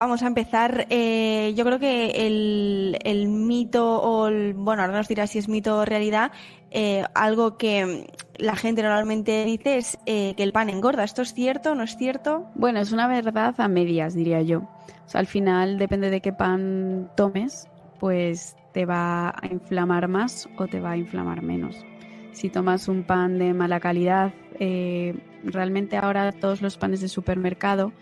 Vamos a empezar. Yo creo que el mito, bueno, ahora nos dirá si es mito o realidad, algo que la gente normalmente dice es que el pan engorda. ¿Esto es cierto o no es cierto? Bueno, es una verdad a medias, diría yo. O sea, al final depende de qué pan tomes, pues te va a inflamar más o te va a inflamar menos. Si tomas un pan de mala calidad, realmente ahora todos los panes de supermercado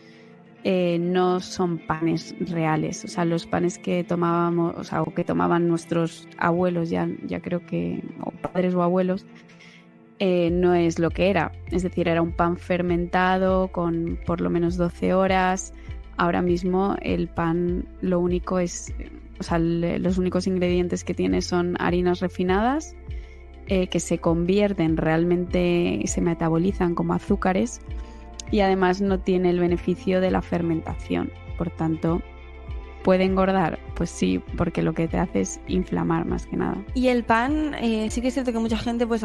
no son panes reales. O sea, los panes que tomábamos, o sea, o que tomaban nuestros abuelos, ya creo que, o padres o abuelos, no es lo que era. Es decir, era un pan fermentado con por lo menos 12 horas. Ahora mismo el pan lo único es, o sea, los únicos ingredientes que tiene son harinas refinadas que se convierten realmente, se metabolizan como azúcares y además no tiene el beneficio de la fermentación. Por tanto, ¿puede engordar? Pues sí, porque lo que te hace es inflamar más que nada. Y el pan, sí que es cierto que mucha gente, pues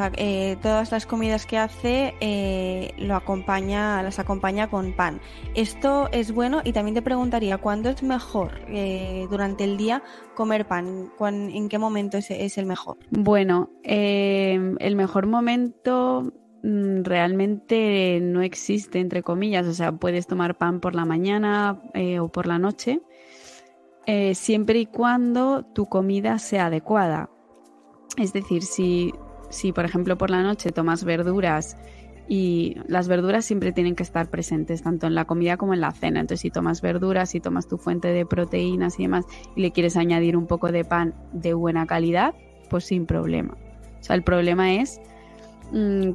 todas las comidas que hace las acompaña con pan. Esto es bueno y también te preguntaría, ¿cuándo es mejor durante el día comer pan? ¿En qué momento es el mejor? Bueno, el mejor momento realmente no existe, entre comillas. O sea, puedes tomar pan por la mañana o por la noche. Siempre y cuando tu comida sea adecuada. Es decir, si por ejemplo por la noche tomas verduras, y las verduras siempre tienen que estar presentes tanto en la comida como en la cena. Entonces, si tomas verduras, si tomas tu fuente de proteínas y demás y le quieres añadir un poco de pan de buena calidad, pues sin problema. O sea, el problema es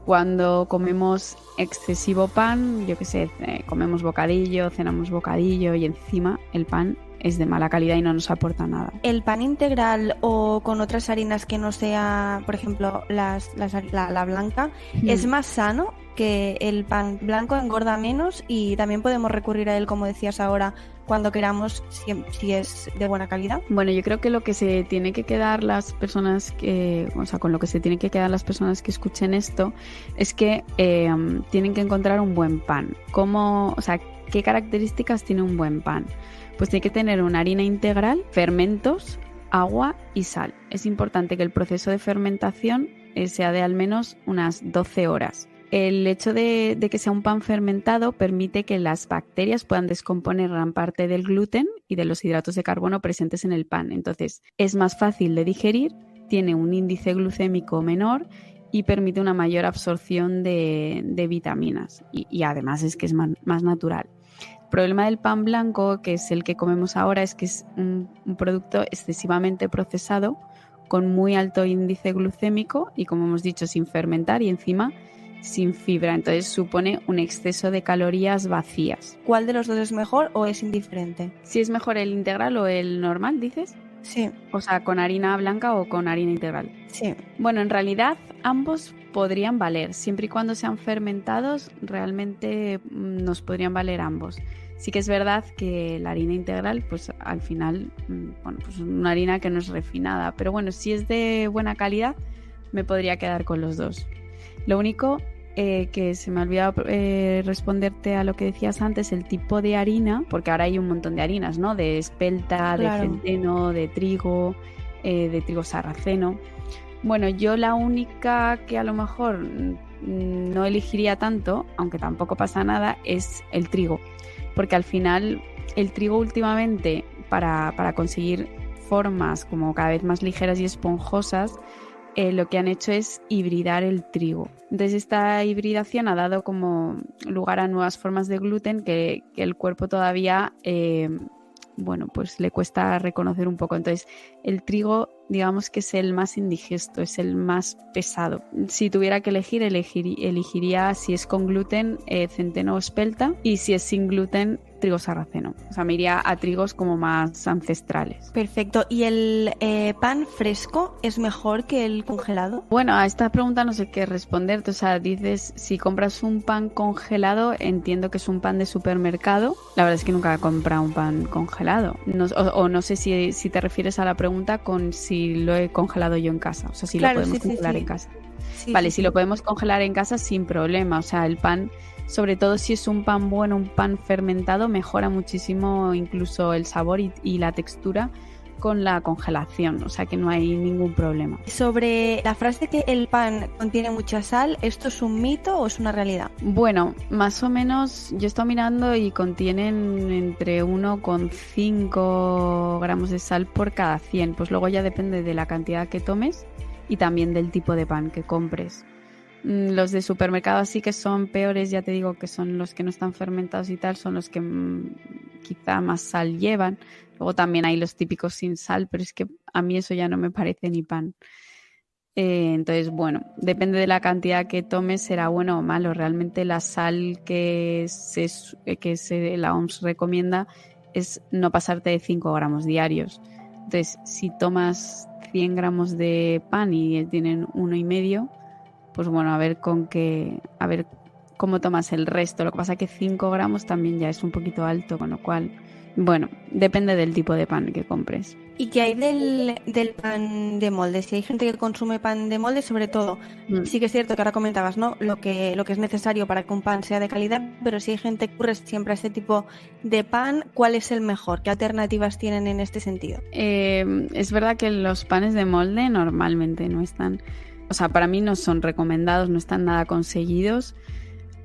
cuando comemos excesivo pan, yo qué sé, comemos bocadillo, cenamos bocadillo y encima el pan es de mala calidad y no nos aporta nada. ¿El pan integral o con otras harinas que no sea, por ejemplo, la blanca, es más sano? Que el pan blanco engorda menos y también podemos recurrir a él, como decías ahora, cuando queramos, si es de buena calidad. Bueno, yo creo que lo que se tiene que quedar las personas con lo que se tienen que quedar las personas que escuchen esto es que tienen que encontrar un buen pan. ¿Qué características tiene un buen pan? Pues tiene que tener una harina integral, fermentos, agua y sal. Es importante que el proceso de fermentación sea de al menos unas 12 horas. El hecho de que sea un pan fermentado permite que las bacterias puedan descomponer gran parte del gluten y de los hidratos de carbono presentes en el pan. Entonces, es más fácil de digerir, tiene un índice glucémico menor y permite una mayor absorción de vitaminas. Y además es que es más natural. El problema del pan blanco, que es el que comemos ahora, es que es un producto excesivamente procesado con muy alto índice glucémico y, como hemos dicho, sin fermentar y encima sin fibra. Entonces supone un exceso de calorías vacías. ¿Cuál de los dos es mejor o es indiferente? ¿Si es mejor el integral o el normal, dices? Sí. O sea, ¿con harina blanca o con harina integral? Sí. Bueno, en realidad ambos podrían valer. Siempre y cuando sean fermentados, realmente nos podrían valer ambos. Sí que es verdad que la harina integral, pues al final, pues es una harina que no es refinada. Pero bueno, si es de buena calidad, me podría quedar con los dos. Lo único que se me ha olvidado responderte a lo que decías antes, el tipo de harina, porque ahora hay un montón de harinas, ¿no? De espelta, claro, de centeno, de trigo sarraceno. Bueno, yo la única que a lo mejor no elegiría tanto, aunque tampoco pasa nada, es el trigo. Porque al final el trigo últimamente, para conseguir formas como cada vez más ligeras y esponjosas, lo que han hecho es hibridar el trigo. Entonces esta hibridación ha dado como lugar a nuevas formas de gluten que el cuerpo todavía pues le cuesta reconocer un poco. Entonces el trigo, digamos que es el más indigesto, es el más pesado. Si tuviera que elegir, elegiría, si es con gluten, centeno o espelta, y si es sin gluten, trigo sarraceno. O sea, me iría a trigos como más ancestrales. Perfecto. ¿Y el pan fresco es mejor que el congelado? Bueno, a esta pregunta no sé qué responderte. O sea, dices, si compras un pan congelado, entiendo que es un pan de supermercado. La verdad es que nunca he comprado un pan congelado. No sé si te refieres a la pregunta con si lo he congelado yo en casa. O sea, si claro, lo podemos congelar en casa. Sí, vale, si lo podemos congelar en casa sin problema. O sea, el pan sobre todo si es un pan bueno, un pan fermentado, mejora muchísimo incluso el sabor y la textura con la congelación, o sea que no hay ningún problema. Sobre la frase que el pan contiene mucha sal, ¿esto es un mito o es una realidad? Bueno, más o menos yo he estado mirando y contienen entre 1,5 gramos de sal por cada 100, pues luego ya depende de la cantidad que tomes y también del tipo de pan que compres. Los de supermercado sí que son peores, ya te digo que son los que no están fermentados y tal, son los que quizá más sal llevan. Luego también hay los típicos sin sal, pero es que a mí eso ya no me parece ni pan. Entonces, bueno, depende de la cantidad que tomes, será bueno o malo. Realmente la sal que la OMS recomienda es no pasarte de 5 gramos diarios. Entonces, si tomas 100 gramos de pan y tienen 1,5, pues bueno, a ver cómo tomas el resto. Lo que pasa es que 5 gramos también ya es un poquito alto, con lo cual, bueno, depende del tipo de pan que compres. ¿Y qué hay del pan de molde? Si hay gente que consume pan de molde, sobre todo, sí que es cierto que ahora comentabas, ¿no? Lo que es necesario para que un pan sea de calidad, pero si hay gente que recurre siempre a este tipo de pan, ¿cuál es el mejor? ¿Qué alternativas tienen en este sentido? Es verdad que los panes de molde normalmente no están, o sea, para mí no son recomendados, no están nada conseguidos.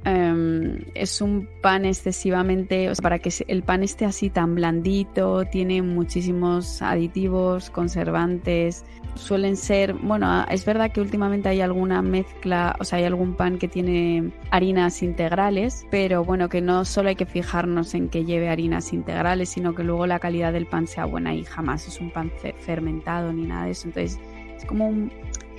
Es un pan excesivamente, o sea, para que el pan esté así tan blandito, tiene muchísimos aditivos, conservantes, suelen ser, bueno, es verdad que últimamente hay alguna mezcla, o sea, hay algún pan que tiene harinas integrales, pero bueno, que no solo hay que fijarnos en que lleve harinas integrales, sino que luego la calidad del pan sea buena y jamás es un pan fermentado ni nada de eso. Entonces es como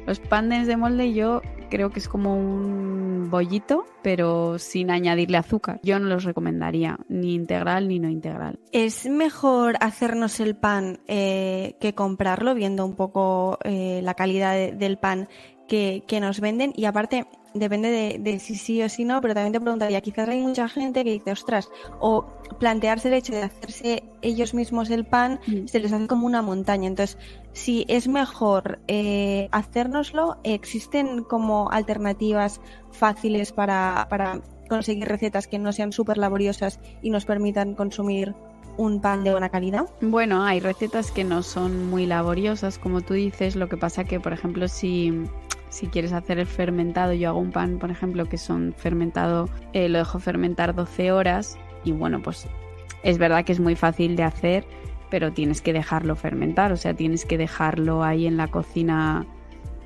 los panes de molde, yo creo que es como un bollito, pero sin añadirle azúcar. Yo no los recomendaría, ni integral ni no integral. ¿Es mejor hacernos el pan que comprarlo, viendo un poco la calidad del pan que nos venden? Y aparte, depende de si sí o si no, pero también te preguntaría, quizás hay mucha gente que dice, ostras, o plantearse el hecho de hacerse ellos mismos el pan, se les hace como una montaña. Entonces, si es mejor hacérnoslo, ¿existen como alternativas fáciles para conseguir recetas que no sean súper laboriosas y nos permitan consumir un pan de buena calidad? Bueno, hay recetas que no son muy laboriosas, como tú dices. Lo que pasa que, por ejemplo, si quieres hacer el fermentado, yo hago un pan, por ejemplo, que son fermentado, lo dejo fermentar 12 horas y bueno, pues es verdad que es muy fácil de hacer, pero tienes que dejarlo fermentar, o sea, tienes que dejarlo ahí en la cocina,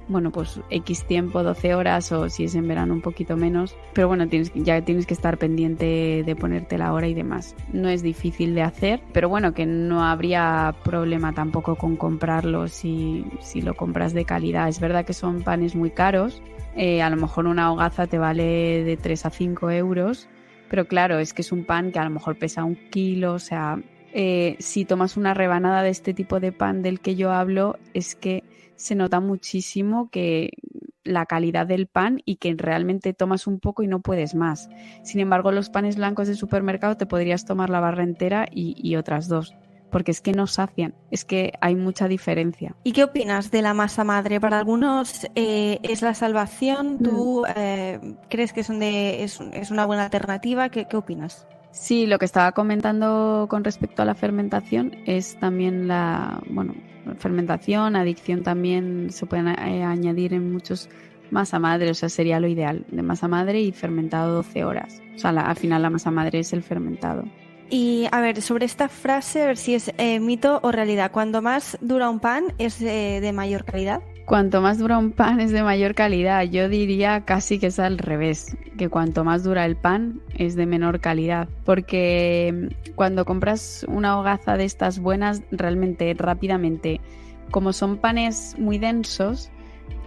bueno, pues X tiempo, 12 horas, o si es en verano un poquito menos, pero bueno, ya tienes que estar pendiente de ponerte la hora y demás. No es difícil de hacer, pero bueno, que no habría problema tampoco con comprarlo si lo compras de calidad. Es verdad que son panes muy caros, a lo mejor una hogaza te vale de 3 a 5 euros, pero claro, es que es un pan que a lo mejor pesa 1 kilo, o sea, si tomas una rebanada de este tipo de pan del que yo hablo, es que se nota muchísimo que la calidad del pan y que realmente tomas un poco y no puedes más. Sin embargo, los panes blancos de supermercado te podrías tomar la barra entera y otras 2, porque es que no sacian, es que hay mucha diferencia. ¿Y qué opinas de la masa madre? Para algunos es la salvación. ¿Tú crees que es una buena alternativa? ¿Qué opinas? Sí, lo que estaba comentando con respecto a la fermentación es también fermentación, adicción también se pueden añadir en muchos masa madre, o sea, sería lo ideal, de masa madre y fermentado 12 horas. O sea, al final la masa madre es el fermentado. Y a ver, sobre esta frase, a ver si es mito o realidad. Cuanto más dura un pan, ¿es de mayor calidad? Cuanto más dura un pan es de mayor calidad. Yo diría casi que es al revés, que cuanto más dura el pan es de menor calidad. Porque cuando compras una hogaza de estas buenas, realmente rápidamente, como son panes muy densos,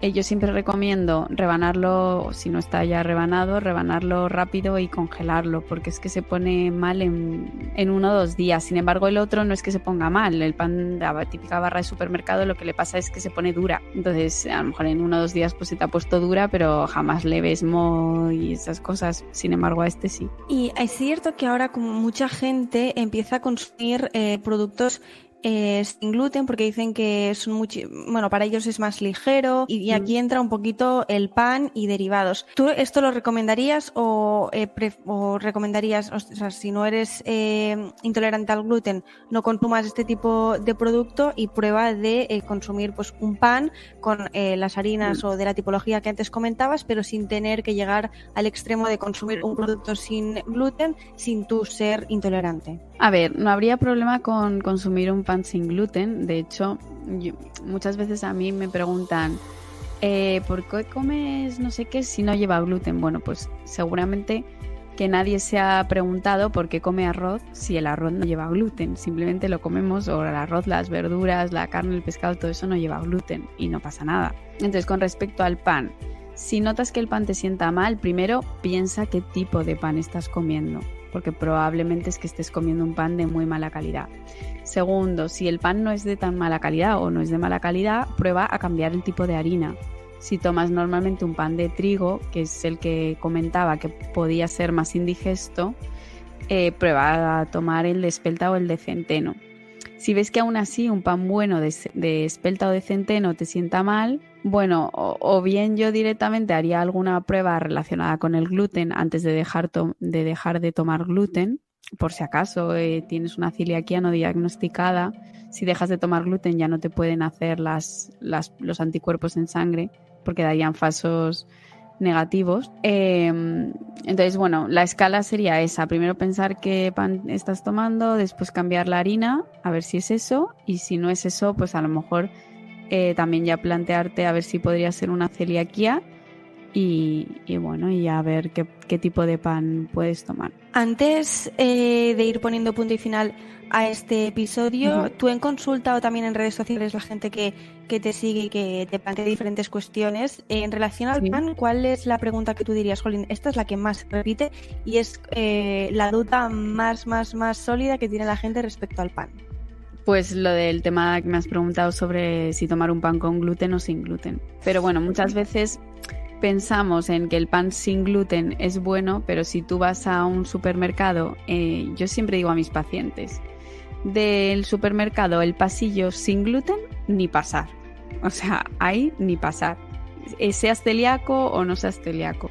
yo siempre recomiendo rebanarlo, si no está ya rebanado, rebanarlo rápido y congelarlo, porque es que se pone mal en 1 o 2 días. Sin embargo, el otro no es que se ponga mal. El pan de la típica barra de supermercado lo que le pasa es que se pone dura. Entonces, a lo mejor en 1 o 2 días pues se te ha puesto dura, pero jamás le ves moho y esas cosas. Sin embargo, a este sí. Y es cierto que ahora como mucha gente empieza a consumir productos sin gluten porque dicen que son bueno, para ellos es más ligero y aquí entra un poquito el pan y derivados. ¿Tú esto lo recomendarías o recomendarías, o sea, si no eres intolerante al gluten, no consumas este tipo de producto y prueba de consumir pues un pan con las harinas o de la tipología que antes comentabas, pero sin tener que llegar al extremo de consumir un producto sin gluten sin tú ser intolerante? A ver, no habría problema con consumir un pan sin gluten. De hecho, muchas veces a mí me preguntan ¿por qué comes no sé qué si no lleva gluten? Bueno, pues seguramente que nadie se ha preguntado por qué come arroz si el arroz no lleva gluten. Simplemente lo comemos, o el arroz, las verduras, la carne, el pescado, todo eso no lleva gluten y no pasa nada. Entonces, con respecto al pan, si notas que el pan te sienta mal, primero piensa qué tipo de pan estás comiendo, porque probablemente es que estés comiendo un pan de muy mala calidad. Segundo, si el pan no es de tan mala calidad o no es de mala calidad, prueba a cambiar el tipo de harina. Si tomas normalmente un pan de trigo, que es el que comentaba que podía ser más indigesto, prueba a tomar el de espelta o el de centeno. Si ves que aún así un pan bueno de espelta o de centeno te sienta mal, bueno, o bien yo directamente haría alguna prueba relacionada con el gluten antes de dejar de tomar gluten, por si acaso tienes una celiaquía no diagnosticada. Si dejas de tomar gluten ya no te pueden hacer los anticuerpos en sangre porque darían falsos negativos. Entonces, bueno, la escala sería esa. Primero pensar qué pan estás tomando, después cambiar la harina, a ver si es eso, y si no es eso, pues a lo mejor también ya plantearte a ver si podría ser una celiaquía y bueno, y a ver qué tipo de pan puedes tomar. Antes de ir poniendo punto y final a este episodio, tú en consulta o también en redes sociales, la gente que te sigue y que te plantea diferentes cuestiones, en relación al pan, ¿cuál es la pregunta que tú dirías, Jolín, esta es la que más se repite y es la duda más sólida que tiene la gente respecto al pan? Pues lo del tema que me has preguntado sobre si tomar un pan con gluten o sin gluten. Pero bueno, muchas veces pensamos en que el pan sin gluten es bueno, pero si tú vas a un supermercado, yo siempre digo a mis pacientes, del supermercado el pasillo sin gluten, ni pasar. O sea, ahí ni pasar. Seas celíaco o no seas celíaco.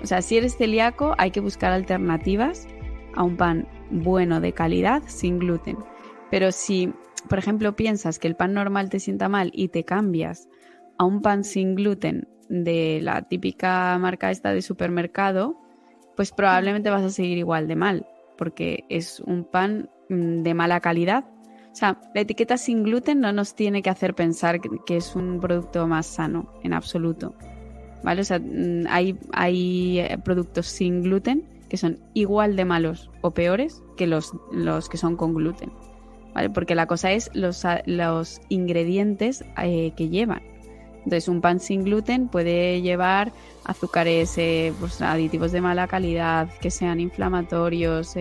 O sea, si eres celíaco hay que buscar alternativas a un pan bueno de calidad sin gluten. Pero si, por ejemplo, piensas que el pan normal te sienta mal y te cambias a un pan sin gluten de la típica marca esta de supermercado, pues probablemente vas a seguir igual de mal, porque es un pan de mala calidad. O sea, la etiqueta sin gluten no nos tiene que hacer pensar que es un producto más sano, en absoluto. ¿Vale? O sea, hay productos sin gluten que son igual de malos o peores que los que son con gluten. ¿Vale? Porque la cosa es los ingredientes que llevan. Entonces, un pan sin gluten puede llevar azúcares, pues, aditivos de mala calidad, que sean inflamatorios,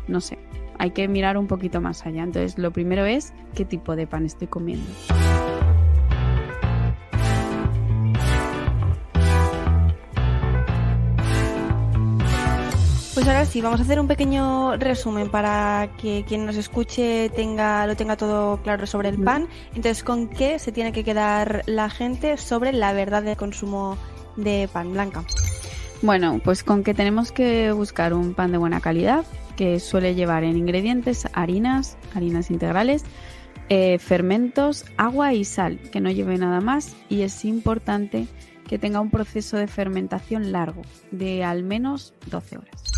no sé. Hay que mirar un poquito más allá. Entonces, lo primero es qué tipo de pan estoy comiendo. Pues ahora sí, vamos a hacer un pequeño resumen para que quien nos escuche lo tenga todo claro sobre el pan. Entonces, ¿con qué se tiene que quedar la gente sobre la verdad del consumo de pan, Blanca? Bueno, pues con que tenemos que buscar un pan de buena calidad, que suele llevar en ingredientes harinas integrales, fermentos, agua y sal, que no lleve nada más, y es importante que tenga un proceso de fermentación largo, de al menos 12 horas.